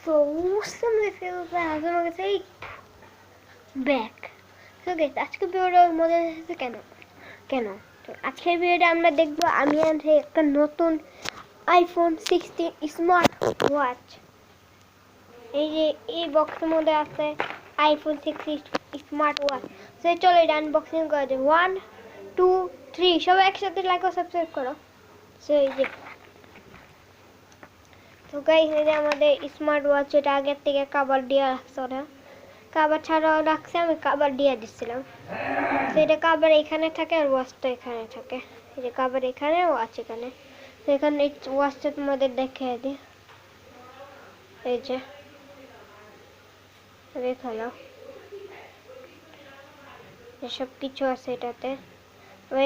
So awesome feel that I'm gonna say back. So guys, আজকে ভিডিওটা মজা হয়েছে কেন তো আজকের ভিডিওটা আমরা দেখবো আমি আনছি একটা নতুন আইফোন 16 স্মার্ট ওয়াচ। এই যে এই বক্সের মধ্যে আছে আইফোন 16 স্মার্ট ওয়াচ। তো চলো এটা আনবক্সিং করা যাক। 1 2 3 সবাই একসাথে লাইক ও সাবস্ক্রাইব করো। সো এই যে তো গাইস এই যে আমাদের স্মার্ট ওয়াচ, এটা আগের থেকে কভার দিয়ে রাখছে ওরা, কভার ছাড়াও রাখছে, আমি কভার দিয়ে দিচ্ছিলাম। তো এটা কভার এখানে থাকে আর ওয়াচটা এখানে থাকে। এই যে কভার এখানে, ওয়াচ এখানে। তো এখানে ওয়াচটা তোমাদের দেখিয়ে দিই। এই যে দেখালো এসব কিছু আছে এটাতে।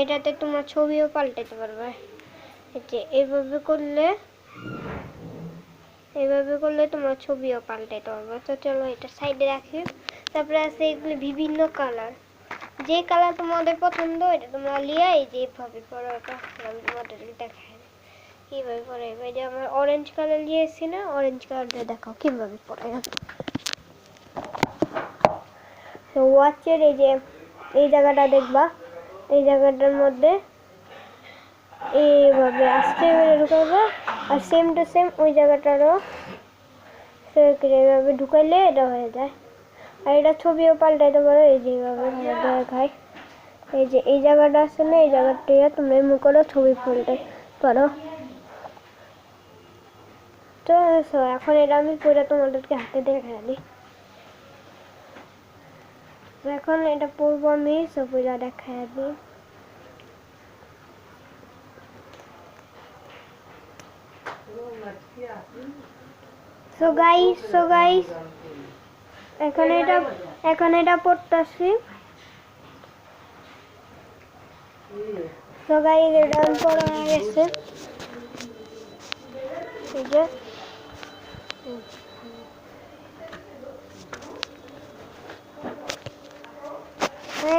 এটাতে তোমরা ছবিও পাল্টাতে পারবে। এই যে এইভাবে করলে তোমরা ছবিও পাল্টাতে পারবে। তো চলো এটা সাইডে রাখি। তারপরে আছে এগুলো বিভিন্ন কালার, যে কালার তোমাদের পছন্দ এটা তোমরা নিয়ে এই যে এইভাবে পরে আমি তোমাদেরকে দেখাই কিভাবে পরে। এই যে আমরা অরেঞ্জ কালার নিয়েছি না, অরেঞ্জ কালারটা দেখাও কিভাবে পরে। তো ওয়াচের এই যে এই জায়গাটা দেখবা, এই জায়গাটার মধ্যে এইভাবে আস্তে করে ঢুকাবে, আর সেম টু সেম ওই জায়গাটারও এইভাবে ঢুকাইলে এটা হয়ে যায়। আর এটা ছবিও পাল্টাইতে পারো, এই যে এইভাবে দেখায়। এই যে এই জায়গাটা আছে না, এই জায়গাটা তুমি এমন করে ছবি পাল্টাই পারো। তো এখন এটা আমি পুরো তোমাদেরকে হাতে দেখা দিই। এখন এটা পড়বো আমি, পুরো দেখা দিই। So guys এখন এটা পড়তাছি। So guys এটা পড়া হয়ে গেছে। এই যে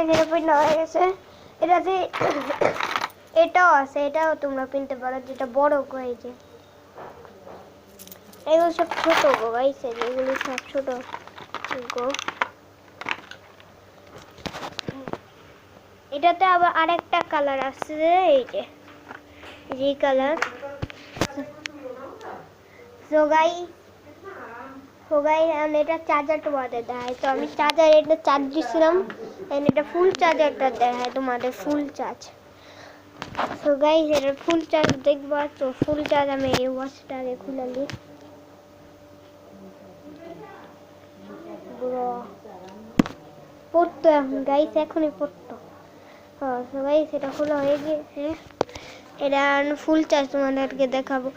যেটা পড়া হয়ে গেছে, এটাতে এটাও আছে, এটাও তোমরা কিনতে পারো, যেটা বড় এই যে এগুলো সব ছোট গো গাইস, এগুলো সব ছোট গো। এটাতে আবার আরেকটা কালার আছে, এই যে কালার। সো গাইস এটা চার্জার তোমাদের দেখায়। তো আমি এটা চার্জ দিছিলাম, এটা ফুল চার্জারটা দেখায় তোমাদের, ফুল চার্জ। সো গাইস এটা ফুল চার্জ দেখবা। তো ফুল চার্জ আমি এই ওয়াচটা আগে খুলে নিই। পড়তো এখন গাইস, এখনই পড়তো। হ্যাঁ সো গাইস এটা খোলা হয়ে গিয়েছে। এটা ফুল চার্জ তোমাদেরকে দেখাবো।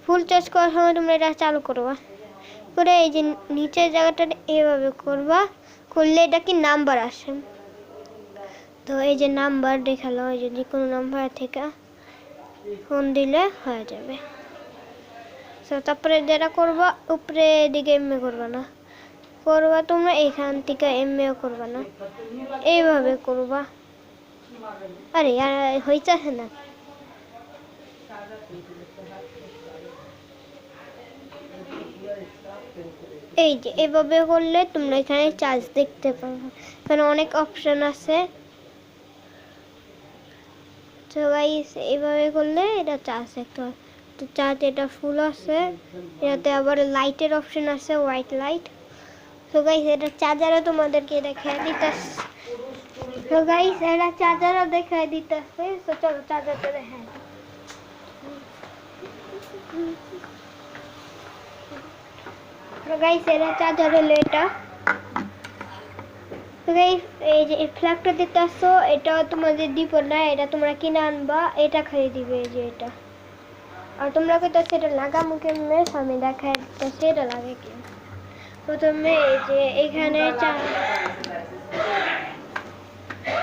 ফুল চার্জ করার সময় তোমরা এটা চালু করবা, করে এই যে নিচের জায়গাটা এইভাবে করবা, করলে এটা কি নাম্বার আসে। তো এই যে নাম্বার দেখালো, এই যে কোনো নাম্বার থেকে ফোন দিলে হয়ে যাবে। তো তারপরে যেটা করবা, উপরে দিকে এমএ করবা না, করবা তোমরা এখান থেকে এমএও করবা না, এইভাবে করবা। আরে হইছে না, এই যে এভাবে করলে তোমরা এখানে চার্জ দেখতে পাবে, এখানে অনেক অপশন আছে। তো গাইস এইভাবে করলে এটা চার্জ দেখতে হবে। তো চার্জ এটা ফুল আছে, এটাতে আবার লাইটের অপশন আছে, হোয়াইট লাইট। তো গাইস এটা চার্জারও তোমাদেরকে দেখাই দিতেছে। তো গাইস এটা চার্জারও দেখাই দিতেছে। তো চলো চার্জারটা দেখাই। তো গাইস এটা চার্জার হলো এটা। তো গাইস এই যে ফ্ল্যাগটা দিতেছো, এটা তোমাদের দিব না, এটা তোমরা কিনে আনবা, এটা খাইয়ে দিবে এই যে এটা। আর তোমরা কইতা সেটা লাগামু কেমনে, আমি দেখাই দিতেছি এটা লাগে কি। প্রথমে এই যে এখানে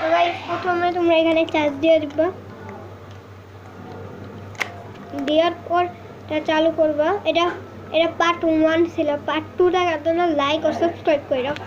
তো গাইস প্রথমে তোমরা এখানে চার্জ দিয়ে দিবা, দেওয়ার পর এটা চালু করবা। এটা পার্ট 1 ছিল, পার্ট 2 দেখার জন্য লাইক ও সাবস্ক্রাইব করে রাখো।